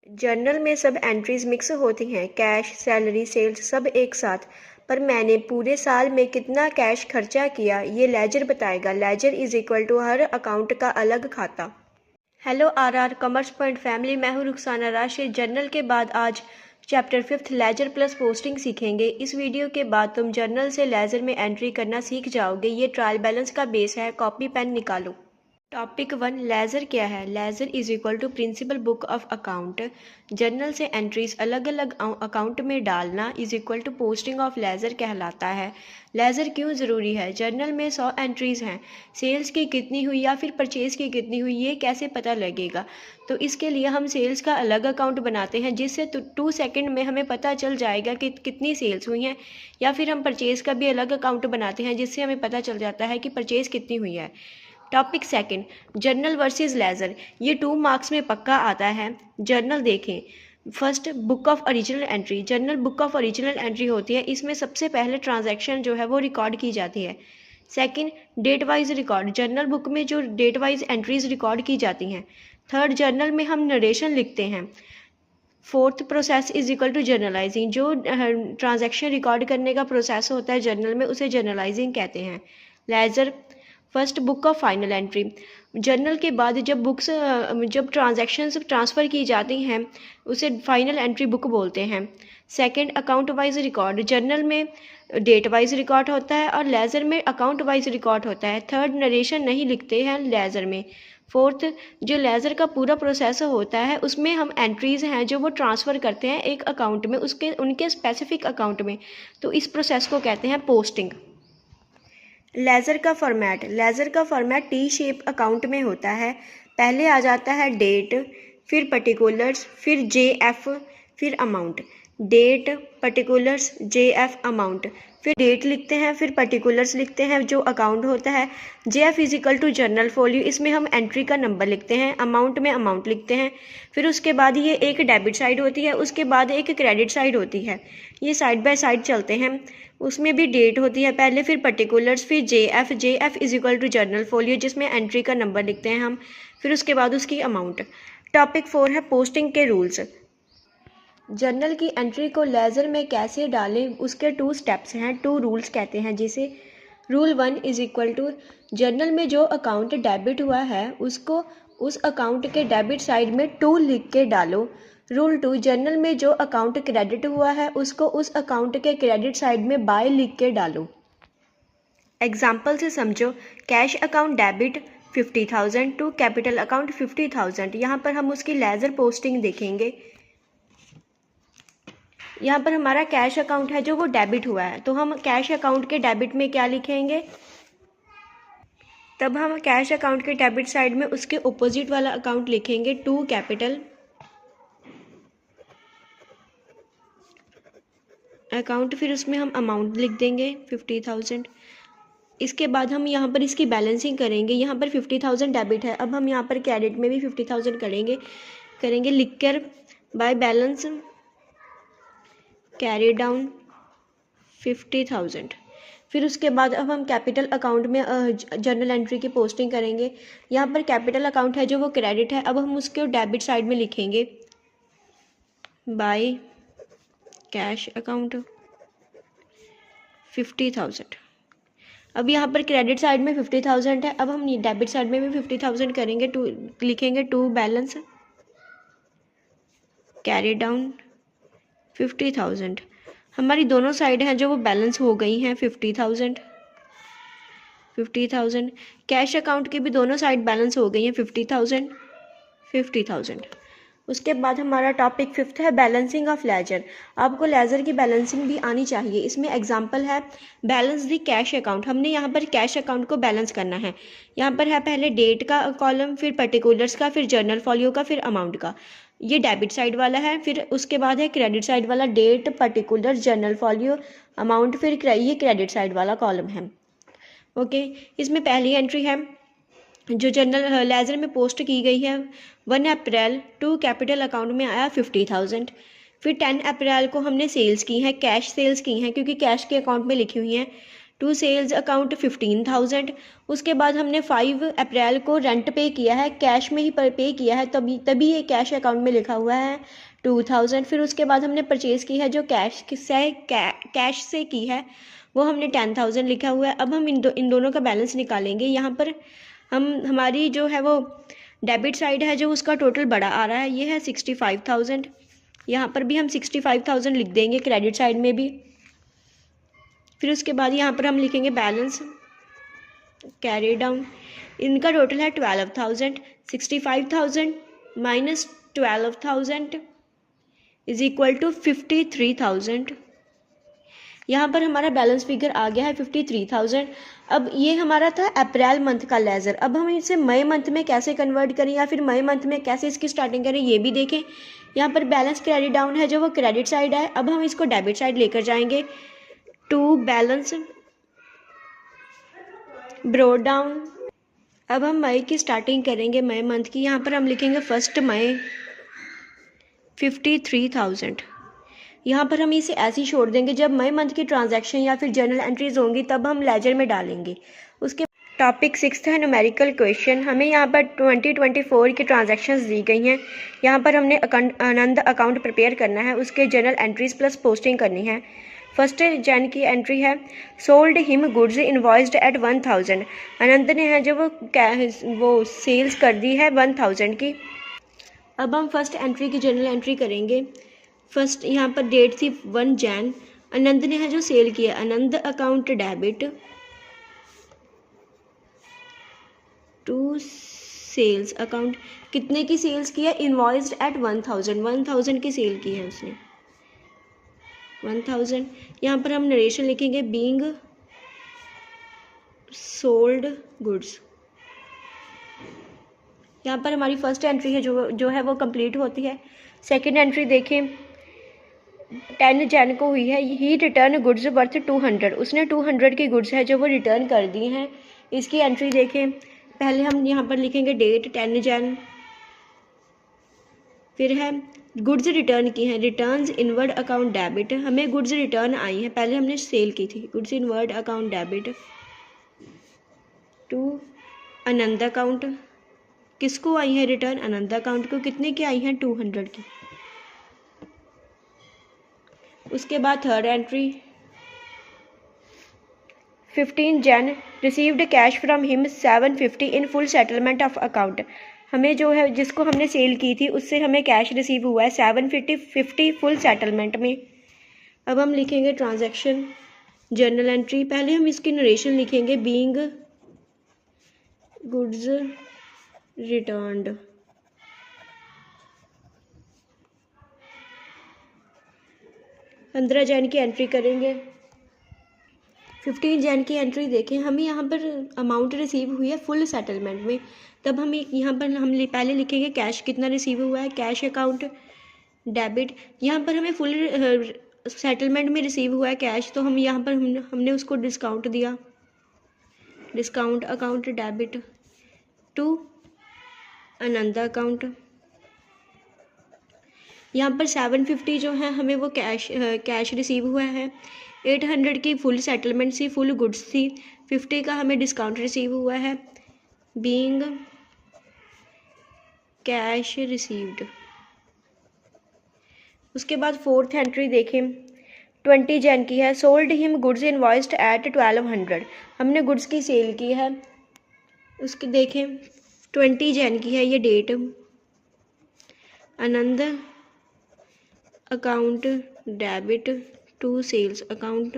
Journal में सब entries mix होती हैं, कैश, सैलरी, सेल्स सब एक साथ। पर मैंने पूरे साल में कितना कैश खर्चा किया ये लेजर बताएगा। लेजर इज इक्वल टू हर अकाउंट का अलग खाता। Hello R commerce point family, मैं हूँ रुखसाना राशिद। जर्नल के बाद आज चैप्टर 5 लेजर प्लस पोस्टिंग सीखेंगे। इस वीडियो के बाद तुम जर्नल से लेजर में एंट्री करना सीख जाओगे। ये ट्रायल बैलेंस का बेस है, कॉपी पेन निकालो। टॉपिक 1, लेजर क्या है। Ledger is equal to principal book of account. Journal से एंट्रीज अलग अलग अकाउंट में डालना is equal to posting of ledger कहलाता है। लेजर क्यों ज़रूरी है। जर्नल में 100 एंट्रीज हैं, सेल्स की कितनी हुई या फिर परचेज़ की कितनी हुई ये कैसे पता लगेगा। तो इसके लिए हम सेल्स का अलग अकाउंट बनाते हैं, जिससे 2 सेकंड में हमें पता चल जाएगा कि कितनी सेल्स हुई हैं। या फिर हम परचेज़ का भी अलग अकाउंट बनाते हैं, जिससे हमें पता चल जाता है कि परचेज़ कितनी हुई है। Topic 2, journal versus ledger. ये 2 मार्क्स में पक्का आता है। जर्नल देखें। First, book of original entry. Journal book of original entry होती है, इसमें सबसे पहले ट्रांजैक्शन जो है वो रिकॉर्ड की जाती है। Second, date wise record. Journal book में जो डेट वाइज एंट्रीज रिकॉर्ड की जाती हैं। थर्ड, जर्नल में हम नरेशन लिखते हैं। Fourth, process is equal to journalizing. जो ट्रांजैक्शन रिकॉर्ड करने का प्रोसेस होता है जर्नल में, उसे जर्नलाइजिंग कहते हैं। Ledger, first, book of final entry. Journal के बाद जब ट्रांजैक्शंस ट्रांसफ़र की जाती हैं उसे फाइनल एंट्री बुक बोलते हैं। Second, account wise record. Journal में डेट वाइज रिकॉर्ड होता है और लेजर में अकाउंट वाइज रिकॉर्ड होता है। थर्ड, नरेशन नहीं लिखते हैं लेजर में। फोर्थ, जो लेजर का पूरा प्रोसेस होता है उसमें हम एंट्रीज़ हैं जो वो ट्रांसफ़र करते हैं एक अकाउंट में उनके स्पेसिफिक अकाउंट में, तो इस प्रोसेस को कहते हैं पोस्टिंग। लेजर का फॉर्मेट टी शेप अकाउंट में होता है। पहले आ जाता है डेट, फिर पर्टिकुलर्स, फिर JF, फिर amount. Date, particulars, JF, amount. फिर डेट लिखते हैं, फिर पर्टिकुलर्स लिखते हैं जो अकाउंट होता है। JF is equal to journal folio, इसमें हम एंट्री का नंबर लिखते हैं। अमाउंट में अमाउंट लिखते हैं। फिर उसके बाद ये एक डेबिट साइड होती है, उसके बाद एक क्रेडिट साइड होती है। ये साइड बाय साइड चलते हैं। उसमें भी डेट होती है पहले, फिर पर्टिकुलर्स, फिर JF is equal to journal folio जिसमें एंट्री का नंबर लिखते हैं हम। फिर उसके बाद उसकी अमाउंट। टॉपिक 4 है पोस्टिंग के रूल्स। जर्नल की एंट्री को लेजर में कैसे डालें, उसके 2 स्टेप्स हैं, 2 रूल्स कहते हैं जिसे। Rule 1 is equal to, journal में जो अकाउंट डेबिट हुआ है उसको उस अकाउंट के डेबिट साइड में 2 लिख के डालो। रूल 2, जर्नल में जो अकाउंट क्रेडिट हुआ है उसको उस अकाउंट के क्रेडिट साइड में बाय लिख के डालो। एग्जाम्पल से समझो। Cash account debit 50,000 to capital account 50,000। यहाँ पर हम उसकी लेजर पोस्टिंग देखेंगे। यहाँ पर हमारा कैश अकाउंट है जो वो डेबिट हुआ है, तो हम कैश अकाउंट के डेबिट में क्या लिखेंगे, तब हम कैश अकाउंट के डेबिट साइड में उसके ऑपोजिट वाला अकाउंट लिखेंगे, टू कैपिटल अकाउंट। फिर उसमें हम अमाउंट लिख देंगे 50,000। इसके बाद हम यहाँ पर इसकी बैलेंसिंग करेंगे। यहाँ पर 50,000 डेबिट है, अब हम यहाँ पर क्रेडिट में भी 50,000 करेंगे लिखकर बाय बैलेंस कैरी डाउन 50,000। फिर उसके बाद अब हम कैपिटल अकाउंट में जर्नल एंट्री की पोस्टिंग करेंगे। यहाँ पर कैपिटल अकाउंट है जो वो क्रेडिट है, अब हम उसके डेबिट साइड में लिखेंगे बाय कैश अकाउंट 50,000। अब यहाँ पर क्रेडिट साइड में 50,000 है, अब हम डेबिट साइड में भी 50,000 करेंगे, लिखेंगे टू बैलेंस कैरी डाउन 50,000। हमारी दोनों साइड हैं जो वो बैलेंस हो गई हैं 50,000। कैश अकाउंट की भी दोनों साइड बैलेंस हो गई हैं 50,000। उसके बाद हमारा टॉपिक 5 है बैलेंसिंग ऑफ लेजर। आपको लेजर की बैलेंसिंग भी आनी चाहिए। इसमें एग्जांपल है बैलेंस द कैश अकाउंट। हमने यहाँ पर कैश अकाउंट को बैलेंस करना है। यहाँ पर है पहले डेट का कॉलम, फिर पर्टिकुलर्स का, फिर जर्नल फॉल्यू का, फिर अमाउंट का। ये डेबिट साइड वाला है। फिर उसके बाद है क्रेडिट साइड वाला, डेट, पर्टिकुलर, जर्नल फॉल्यू, अमाउंट। फिर ये क्रेडिट साइड वाला कॉलम है। ओके, इसमें पहली एंट्री है जो जर्नल लेजर में पोस्ट की गई है 1 अप्रैल टू कैपिटल अकाउंट में आया 50,000। फिर 10 अप्रैल को हमने सेल्स की हैं, कैश सेल्स की हैं क्योंकि कैश के अकाउंट में लिखी हुई हैं टू सेल्स अकाउंट 15,000। उसके बाद हमने 5 अप्रैल को रेंट पे किया है, कैश में ही पे किया है, तभी तभी ये कैश अकाउंट में लिखा हुआ है 2,000। फिर उसके बाद हमने परचेज़ की है जो कैश से की है, वो हमने 10,000 लिखा हुआ है। अब हम इन दोनों का बैलेंस निकालेंगे। यहाँ पर हमारी जो है वो डेबिट साइड है जो उसका टोटल बड़ा आ रहा है, ये है 65,000। यहाँ पर भी हम 65,000 लिख देंगे क्रेडिट साइड में भी। फिर उसके बाद यहाँ पर हम लिखेंगे बैलेंस कैरी डाउन, इनका टोटल है 12,000। 65,000 माइनस 12,000 इज इक्वल टू 53,000। यहाँ पर हमारा बैलेंस फिगर आ गया है 53,000। अब ये हमारा था अप्रैल मंथ का लेजर। अब हम इसे मई मंथ में कैसे कन्वर्ट करें या फिर मई मंथ में कैसे इसकी स्टार्टिंग करें ये भी देखें। यहाँ पर बैलेंस क्रेडिट डाउन है जो वो क्रेडिट साइड है, अब हम इसको डेबिट साइड लेकर जाएंगे। To balance brought down. अब हम मई की स्टार्टिंग करेंगे, मई मंथ की। यहाँ पर हम लिखेंगे 1 मई 53,000। यहाँ पर हम इसे ऐसे ही छोड़ देंगे, जब मई मंथ की ट्रांजैक्शन या फिर जर्नल एंट्रीज होंगी तब हम लेजर में डालेंगे। उसके टॉपिक 6 है न्यूमेरिकल क्वेश्चन। हमें यहाँ पर 2024 की ट्रांजैक्शंस दी गई हैं। यहाँ पर हमने आनंद अकाउंट प्रिपेयर करना है, उसके जर्नल एंट्रीज प्लस पोस्टिंग करनी है। 1 जन की एंट्री है sold him goods invoiced at 1,000। Anand ने है जो वो सेल्स कर दी है 1,000 की। अब हम फर्स्ट एंट्री की जर्नल एंट्री करेंगे। फर्स्ट यहाँ पर डेट थी 1 जैन। आनंद ने है जो सेल किया, Anand account debit to sales account. कितने की सेल्स की है? इनवॉइस्ड एट 1,000, 1,000 की सेल की है उसने 1,000। यहाँ पर हम नरेशन लिखेंगे बीइंग सोल्ड गुड्स। यहाँ पर हमारी फर्स्ट एंट्री है जो है वो कंप्लीट होती है। सेकंड एंट्री देखें 10 जैन को हुई है। ही रिटर्न गुड्स वर्थ 200। उसने 200 की गुड्स है जो वो रिटर्न कर दी हैं। इसकी एंट्री देखें, पहले हम यहाँ पर लिखेंगे डेट 10 जैन, फिर है गुड्स रिटर्न की हैं, रिटर्न्स इनवर्ड अकाउंट डेबिट। हमें गुड्स रिटर्न आई हैं, पहले हमने सेल की थी, goods inward account debit to Anand account. किसको आई है रिटर्न? आनंद अकाउंट को। कितने की आई हैं? 200 की। उसके बाद third entry 15 Jain received cash from him 750 in full settlement of account. हमें जो है जिसको हमने सेल की थी उससे हमें कैश रिसीव हुआ है 750 फुल सेटलमेंट में। अब हम लिखेंगे ट्रांजैक्शन जर्नल एंट्री। पहले हम इसकी नरेशन लिखेंगे बीइंग गुड्स रिटर्न्ड। पंद्रह जैन की एंट्री करेंगे। 15 जैन की एंट्री देखें, हमें यहाँ पर अमाउंट रिसीव हुई है फुल सेटलमेंट में, तब हम यहाँ पर हम पहले लिखेंगे कैश कितना रिसीव हुआ है, कैश अकाउंट डेबिट। यहाँ पर हमें फुल सेटलमेंट में रिसीव हुआ है कैश, तो हम यहाँ पर हमने उसको डिस्काउंट दिया, discount account debit to Anand account. यहाँ पर 750 जो है हमें वो कैश रिसीव हुआ है। 800 की फुल सेटलमेंट थी, फुल गुड्स थी। 50 का हमें डिस्काउंट रिसीव हुआ है बीइंग कैश रिसीव्ड। उसके बाद फोर्थ एंट्री देखें 20 जैन की है। Sold him goods invoiced at 1200। हमने गुड्स की सेल की है। उसके देखें 20 जैन की है ये date. Anand account debit to sales account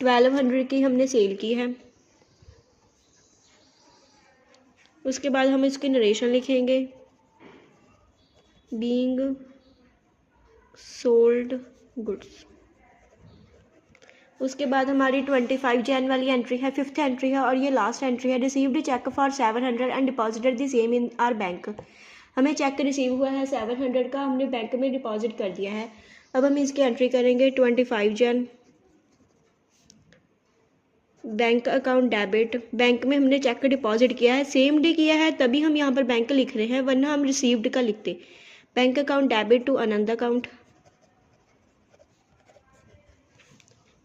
1200 की हमने सेल की है। उसके बाद हम इसकी नरेशन लिखेंगे बीइंग सोल्ड गुड्स। उसके बाद हमारी 25 जैन वाली एंट्री है, फिफ्थ एंट्री है और ये लास्ट एंट्री है। Received cheque for 700 and deposited the same in our bank. हमें चेक रिसीव हुआ है 700 का, हमने बैंक में डिपॉजिट कर दिया है। अब हम इसकी एंट्री करेंगे 25 Jain bank account debit. Bank में हमने चेक डिपॉजिट किया है, सेम डे किया है तभी हम यहाँ पर बैंक लिख रहे हैं, वरना हम रिसीव्ड का लिखते। Bank account debit to Anand account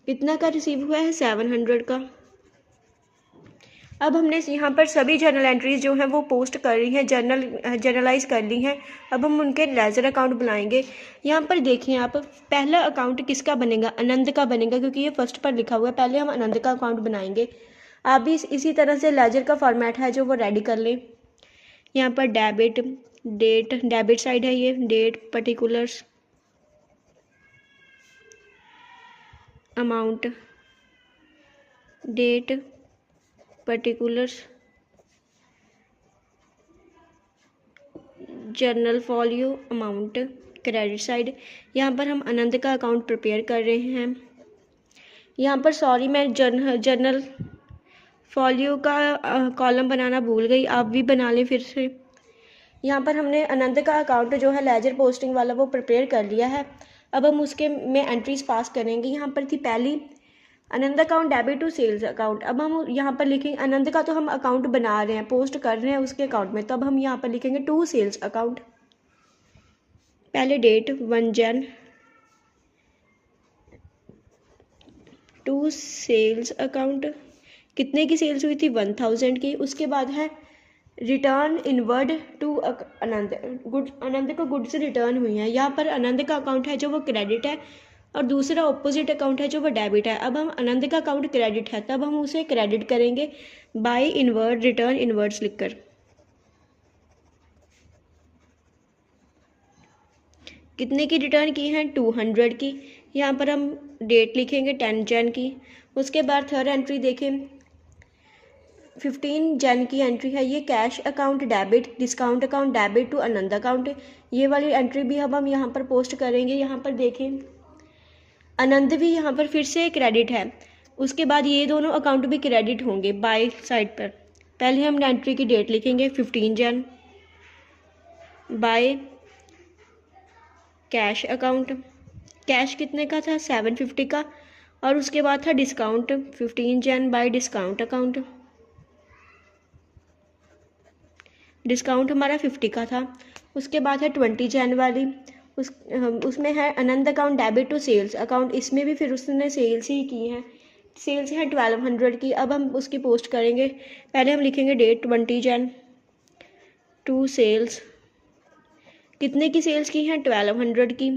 कितना का रिसीव हुआ है? 700 का। अब हमने यहाँ पर सभी जर्नल एंट्रीज जो हैं वो पोस्ट कर रही हैं, जर्नलाइज कर ली हैं। अब हम उनके लेजर अकाउंट बनाएंगे। यहाँ पर देखें आप, पहला अकाउंट किसका बनेगा? आनंद का बनेगा, क्योंकि ये फर्स्ट पर लिखा हुआ है। पहले हम आनंद का अकाउंट बनाएंगे। आप भी इसी तरह से लेजर का फॉर्मेट है जो वो रेडी कर लें। यहाँ पर डेबिट, डेट, डेबिट साइड है ये, date, particulars, amount, date, particulars, journal folio, amount, credit side. यहाँ पर हम आनंद का अकाउंट प्रिपेयर कर रहे हैं। यहाँ पर सॉरी, मैं जर्नल फॉलियो का कॉलम बनाना भूल गई, आप भी बना लें फिर से। यहाँ पर हमने आनंद का अकाउंट जो है लेजर पोस्टिंग वाला वो प्रिपेयर कर लिया है। अब हम उसके में एंट्रीज पास करेंगे। यहाँ पर थी पहली Anand account debit to sales account. अब हम यहाँ पर लिखेंगे, आनंद का तो हम अकाउंट बना रहे हैं, पोस्ट कर रहे हैं उसके अकाउंट में, तो अब हम यहाँ पर लिखेंगे टू सेल्स अकाउंट। पहले डेट 1 जन, टू सेल्स अकाउंट। कितने की सेल्स हुई थी? 1000 की। उसके बाद है रिटर्न इनवर्ड टू आनंद, आनंद को गुड्स रिटर्न हुई हैं। यहाँ पर आनंद का अकाउंट है जो वो क्रेडिट है और दूसरा ऑपोजिट अकाउंट है जो वो डेबिट है। अब हम आनंद का अकाउंट क्रेडिट है, तब हम उसे क्रेडिट करेंगे बाय इनवर्ड रिटर्न इनवर्ड्स लिखकर। कितने की रिटर्न की हैं? 200 की। यहाँ पर हम डेट लिखेंगे 10 जन की। उसके बाद थर्ड एंट्री देखें, 15 जन की एंट्री है ये, cash account debit, discount account debit to Anand account. ये वाली एंट्री भी अब हम यहाँ पर पोस्ट करेंगे। यहाँ पर देखें, आनंद भी यहाँ पर फिर से क्रेडिट है। उसके बाद ये दोनों अकाउंट भी क्रेडिट होंगे बाय साइड पर। पहले हम एंट्री की डेट लिखेंगे 15 जन, बाय कैश अकाउंट। कैश कितने का था? 750 का। और उसके बाद था डिस्काउंट 15 जन बाय डिस्काउंट अकाउंट। डिस्काउंट हमारा 50 का था। उसके बाद है 20 जन वाली, उसमें है Anand account debit to sales account. इसमें भी फिर उसने सेल्स ही की हैं, सेल्स है 1200 की। अब हम उसकी पोस्ट करेंगे। पहले हम लिखेंगे डेट 20 जन, टू सेल्स। कितने की सेल्स की हैं? 1200 की।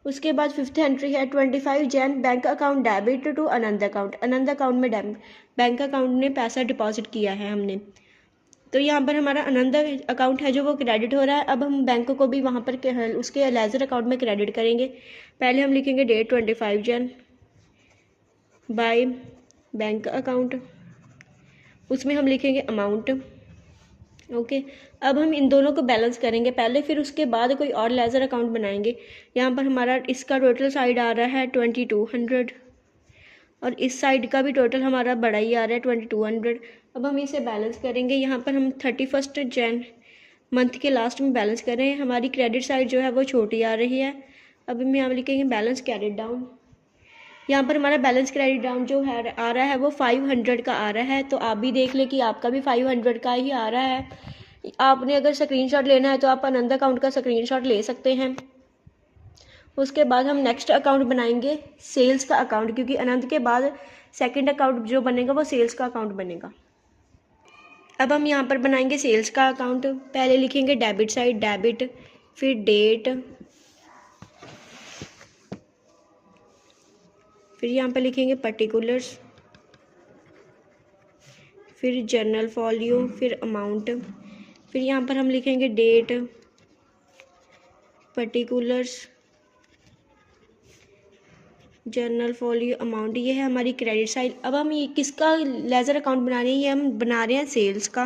उसके बाद फिफ्थ एंट्री है 25 Jan, bank account debit to Anand account. Anand account में बैंक अकाउंट में पैसा डिपॉजिट किया है हमने, तो यहाँ पर हमारा आनंद अकाउंट है जो वो क्रेडिट हो रहा है। अब हम बैंक को भी वहाँ पर उसके लेजर अकाउंट में क्रेडिट करेंगे। पहले हम लिखेंगे डेट 25 जन, बाय बैंक अकाउंट। उसमें हम लिखेंगे अमाउंट। ओके, अब हम इन दोनों को बैलेंस करेंगे पहले, फिर उसके बाद कोई और लेजर अकाउंट बनाएंगे। यहाँ पर हमारा इसका टोटल साइड आ रहा है 2200 और इस साइड का भी टोटल हमारा बड़ा ही आ रहा है 2200। अब हम इसे बैलेंस करेंगे। यहाँ पर हम 31 जन मंथ के लास्ट में बैलेंस कर रहे हैं। हमारी क्रेडिट साइड जो है वो छोटी आ रही है। अब हम यहाँ लिखेंगे बैलेंस कैरिड डाउन। यहाँ पर हमारा बैलेंस क्रेडिट डाउन जो है आ रहा है वो 500 का आ रहा है। तो आप भी देख लें कि आपका भी 500 का ही आ रहा है। आपने अगर स्क्रीनशॉट लेना है तो आप आनंद अकाउंट का स्क्रीनशॉट ले सकते हैं। उसके बाद हम नेक्स्ट अकाउंट बनाएंगे सेल्स का अकाउंट, क्योंकि आनंद के बाद सेकंड अकाउंट जो बनेगा वो सेल्स का अकाउंट बनेगा। अब हम यहाँ पर बनाएंगे सेल्स का अकाउंट। पहले लिखेंगे डेबिट साइड डेबिट, फिर डेट, फिर यहाँ पर लिखेंगे पर्टिकुलर्स, फिर जर्नल फॉलियो, फिर अमाउंट, फिर यहाँ पर हम लिखेंगे date, particulars, journal folio, amount. ये है हमारी क्रेडिट साइड। अब हम ये किसका लेजर अकाउंट बना रहे हैं? ये हम बना रहे हैं सेल्स का।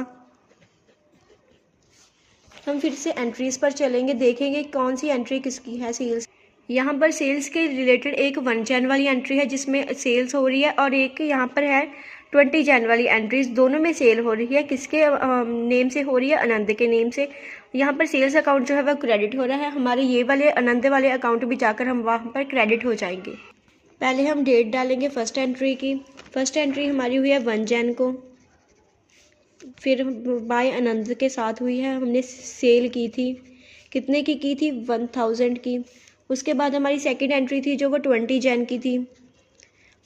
हम फिर से एंट्रीज पर चलेंगे, देखेंगे कौन सी एंट्री किसकी है सेल्स। यहाँ पर सेल्स के रिलेटेड एक 1 जन वाली एंट्री है जिसमें सेल्स हो रही है, और एक यहाँ पर है 20 जन वाली एंट्रीज, दोनों में सेल हो रही है। किसके नेम से हो रही है? आनंद के नेम से। यहाँ पर सेल्स अकाउंट जो है वह क्रेडिट हो रहा है। हमारे ये वाले आनंद वाले अकाउंट भी जाकर हम वहाँ पर क्रेडिट हो जाएंगे। पहले हम डेट डालेंगे फर्स्ट एंट्री की। फर्स्ट एंट्री हमारी हुई है 1 जन को, फिर बाय आनंद के साथ हुई है, हमने सेल की थी। कितने की थी? 1000 की। उसके बाद हमारी सेकंड एंट्री थी जो वो 20 जन की थी,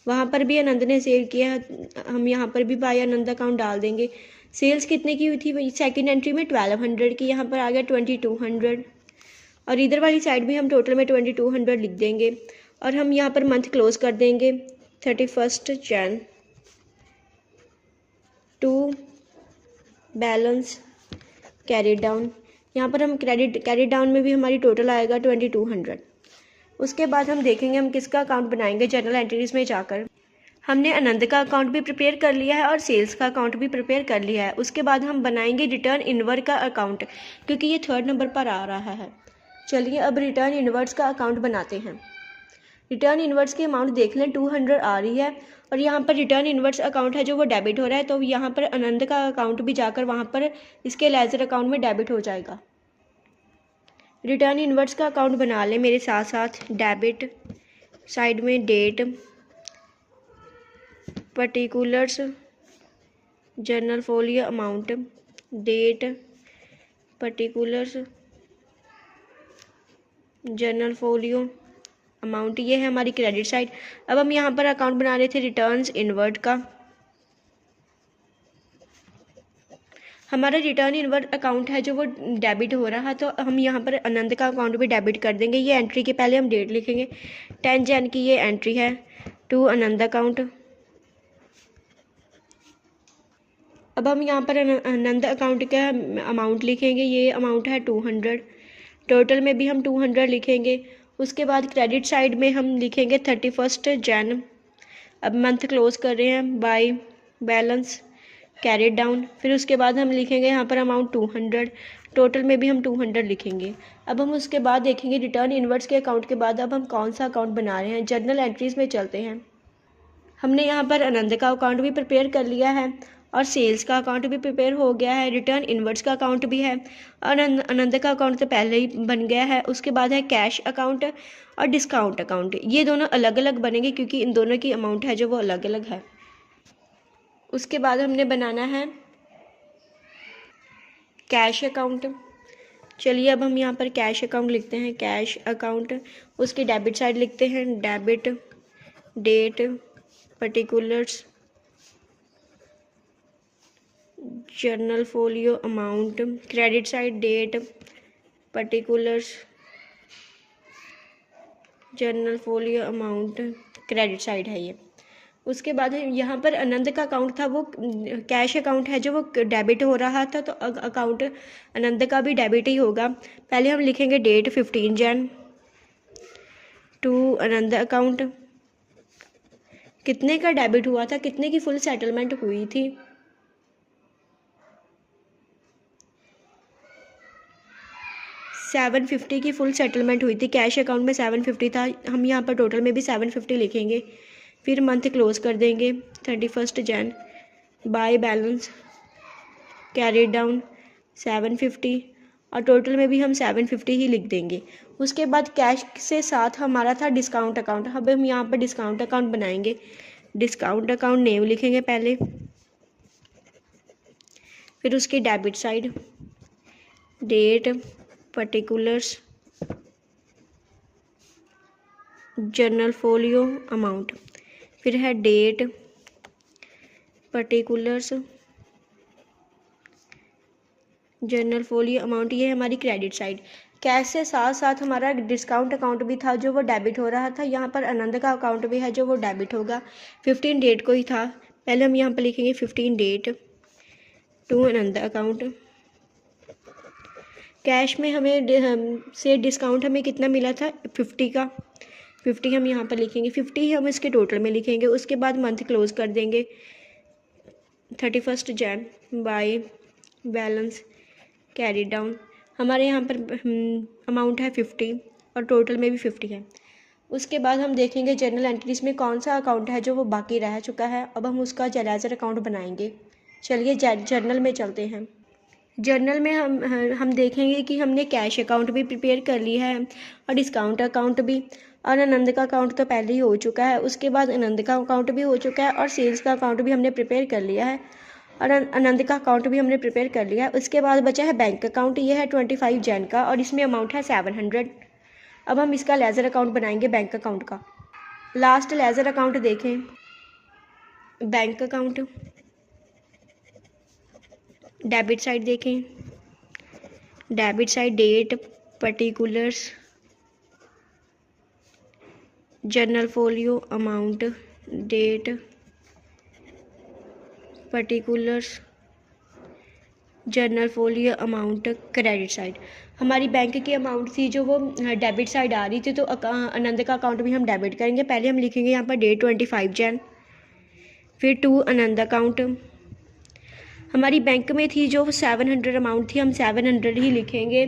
वहाँ पर भी आनंद ने सेल किया है, हम यहाँ पर भी बाय आनंद अकाउंट डाल देंगे। सेल्स कितने की हुई थी, सेकंड एंट्री में 1200 की, यहाँ पर आ गया 2200, और इधर वाली साइड भी हम टोटल में 2200 लिख देंगे। और हम यहाँ पर मंथ क्लोज कर देंगे 31 जन टू बैलेंस कैरी डाउन। यहाँ पर हम कैरी डाउन में भी हमारी टोटल आएगा 2200। उसके बाद हम देखेंगे हम किसका अकाउंट बनाएंगे। जनरल एंट्रीज में जाकर हमने आनंद का अकाउंट भी प्रिपेयर कर लिया है और सेल्स का अकाउंट भी प्रिपेयर कर लिया है। उसके बाद हम बनाएंगे रिटर्न इनवर्ड का अकाउंट, क्योंकि ये 3rd नंबर पर आ रहा है। चलिए अब रिटर्न इनवर्ड्स का अकाउंट बनाते हैं। रिटर्न इनवर्ड्स की अमाउंट देख लें, 200 आ रही है, और यहाँ पर रिटर्न इनवर्ड्स अकाउंट है जो वो डेबिट हो रहा है, तो यहाँ पर आनंद का अकाउंट भी जाकर वहाँ पर इसके लेजर अकाउंट में डेबिट हो जाएगा। रिटर्न इनवर्ड्स का अकाउंट बना लें मेरे साथ साथ। डेबिट साइड में date, particulars, journal folio amount, date, particulars, journal folio amount, ये है हमारी क्रेडिट साइड। अब हम यहाँ पर अकाउंट बना रहे थे रिटर्न्स इनवर्ड का। हमारा रिटर्न इनवर्ड अकाउंट है जो वो डेबिट हो रहा है, तो हम यहाँ पर आनंद का अकाउंट भी डेबिट कर देंगे। ये एंट्री के पहले हम डेट लिखेंगे, 10 जन की ये एंट्री है टू आनंद अकाउंट। अब हम यहाँ पर आनंद अकाउंट का अमाउंट लिखेंगे, ये अमाउंट है 200, टोटल में भी हम 200 लिखेंगे। उसके बाद क्रेडिट साइड में हम लिखेंगे 31 जन। अब मंथ क्लोज कर रहे हैं बाय बैलेंस कैरी डाउन। फिर उसके बाद हम लिखेंगे यहाँ पर अमाउंट 200, टोटल में भी हम 200 लिखेंगे। अब हम उसके बाद देखेंगे रिटर्न इनवर्ड्स के अकाउंट के बाद अब हम कौन सा अकाउंट बना रहे हैं। जर्नल एंट्रीज में चलते हैं। हमने यहाँ पर आनंद का अकाउंट भी प्रिपेयर कर लिया है और सेल्स का अकाउंट भी प्रिपेयर हो गया है, रिटर्न इनवर्ड्स का अकाउंट भी है, और आनंद का अकाउंट तो पहले ही बन गया है। उसके बाद है कैश अकाउंट और डिस्काउंट अकाउंट। ये दोनों अलग अलग बनेंगे क्योंकि इन दोनों की अमाउंट है जो वो अलग अलग है। उसके बाद हमने बनाना है कैश अकाउंट। चलिए अब हम यहाँ पर कैश अकाउंट लिखते हैं, कैश अकाउंट। उसकी डेबिट साइड लिखते हैं, debit, date, particulars, journal folio amount. Credit side date, particulars, journal folio amount, credit side है ये। उसके बाद यहाँ पर आनंद का अकाउंट था, वो कैश अकाउंट है जो वो डेबिट हो रहा था, तो अकाउंट आनंद का भी डेबिट ही होगा। पहले हम लिखेंगे डेट 15 जन टू आनंद अकाउंट। कितने का डेबिट हुआ था, कितने की फुल सेटलमेंट हुई थी, 750 की फुल सेटलमेंट हुई थी। कैश अकाउंट में 750 था, हम यहाँ पर टोटल में भी 750 लिखेंगे। फिर मंथ क्लोज कर देंगे 31 जन बाय बैलेंस कैरी डाउन 750, और टोटल में भी हम 750 ही लिख देंगे। उसके बाद कैश से साथ हमारा था डिस्काउंट अकाउंट। अब हम यहाँ पर डिस्काउंट अकाउंट बनाएंगे। डिस्काउंट अकाउंट नेम लिखेंगे पहले, फिर उसकी debit side, date, particulars, journal folio amount. फिर है date, particulars, journal folio amount, ये है हमारी क्रेडिट साइड। कैश से साथ साथ हमारा डिस्काउंट अकाउंट भी था जो वो डेबिट हो रहा था। यहाँ पर आनंद का अकाउंट भी है जो वो डेबिट होगा। 15 डेट को ही था, पहले हम यहाँ पर लिखेंगे 15 date to Anand account. Cash में हमें से डिस्काउंट हमें कितना मिला था, 50 का, 50 हम यहाँ पर लिखेंगे, 50 हम इसके टोटल में लिखेंगे। उसके बाद मंथ क्लोज कर देंगे 31 जन बाय बैलेंस कैरी डाउन। हमारे यहाँ पर अमाउंट है 50 और टोटल में भी 50 है। उसके बाद हम देखेंगे जर्नल एंट्रीज में कौन सा अकाउंट है जो वो बाकी रह चुका है। अब हम उसका लेजर अकाउंट बनाएंगे। चलिए जर्नल में चलते हैं। जर्नल में हम देखेंगे कि हमने कैश अकाउंट भी प्रिपेयर कर लिया है और डिस्काउंट अकाउंट भी, और आनंद का अकाउंट तो पहले ही हो चुका है। उसके बाद आनंद का अकाउंट भी हो चुका है और सेल्स का अकाउंट भी हमने प्रिपेयर कर लिया है और आनंद का अकाउंट भी हमने प्रिपेयर कर लिया है। उसके बाद बचा है बैंक अकाउंट, ये है 25 जन का और इसमें अमाउंट है 700। अब हम इसका लेजर अकाउंट बनाएंगे बैंक अकाउंट का। लास्ट लेजर अकाउंट देखें, बैंक अकाउंट, डेबिट साइड देखें, debit side date, particulars, journal folio, amount, date, particulars, journal folio, amount, credit side. हमारी बैंक की अमाउंट थी जो वो डेबिट साइड आ रही थी, तो आनंद का अकाउंट भी हम डेबिट करेंगे। पहले हम लिखेंगे यहाँ पर डेट 25 जन, फिर टू आनंद अकाउंट। हमारी बैंक में थी जो 700 अमाउंट थी, हम 700 ही लिखेंगे।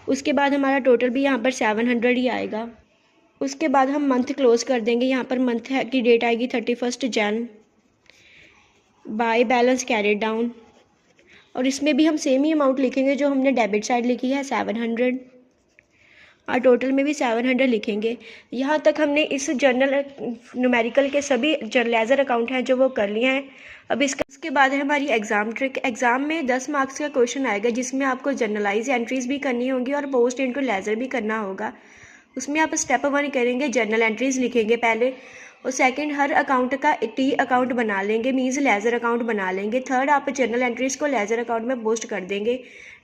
उसके बाद हमारा टोटल भी यहाँ पर 700 ही आएगा। उसके बाद हम मंथ क्लोज कर देंगे। यहाँ पर मंथ की डेट आएगी 31 जन, बाय बैलेंस कैरिड डाउन, और इसमें भी हम सेम ही अमाउंट लिखेंगे जो हमने डेबिट साइड लिखी है 700, और टोटल में भी 700 लिखेंगे। यहाँ तक हमने इस जर्नल न्यूमेरिकल के सभी लेजर अकाउंट हैं जो वो कर लिए हैं। अब इसके बाद है हमारी एग्ज़ाम ट्रिक। एग्ज़ाम में 10 मार्क्स का क्वेश्चन आएगा जिसमें आपको जर्नलाइज एंट्रीज़ भी करनी होंगी और पोस्ट इनटू लेजर भी करना होगा। उसमें आप स्टेप 1 करेंगे, जर्नल एंट्रीज़ लिखेंगे पहले, और सेकंड हर अकाउंट का टी अकाउंट बना लेंगे, मीन्स लेजर अकाउंट बना लेंगे। थर्ड आप जर्नल एंट्रीज़ को लेजर अकाउंट में पोस्ट कर देंगे,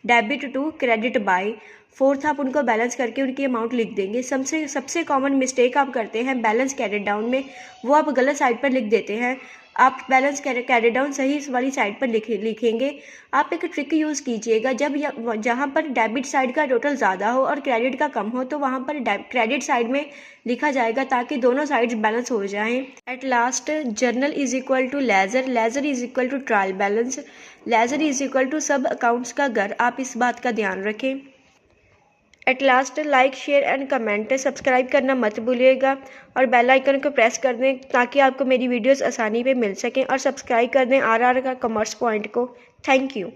debit to credit by. Fourth आप उनको बैलेंस करके उनकी अमाउंट लिख देंगे। सबसे कॉमन मिस्टेक आप करते हैं बैलेंस कैरिड डाउन में, वो आप गलत साइड पर लिख देते हैं। आप बैलेंस कैरिड डाउन सही वाली साइड पर लिखेंगे। आप एक ट्रिक यूज़ कीजिएगा, जब जहाँ पर डेबिट साइड का टोटल ज़्यादा हो और क्रेडिट का कम हो तो वहाँ पर क्रेडिट साइड में लिखा जाएगा ताकि दोनों साइड्स बैलेंस हो जाएं। At last journal is equal to ledger, ledger is equal to trial balance, ledger is equal to सब अकाउंट्स का घर। आप इस बात का ध्यान रखें। At last like share and comment, subscribe करना मत भूलिएगा और बेल आइकन को प्रेस कर दें ताकि आपको मेरी वीडियोस आसानी पे मिल सकें, और सब्सक्राइब कर दें आरआर का कॉमर्स पॉइंट को। Thank you.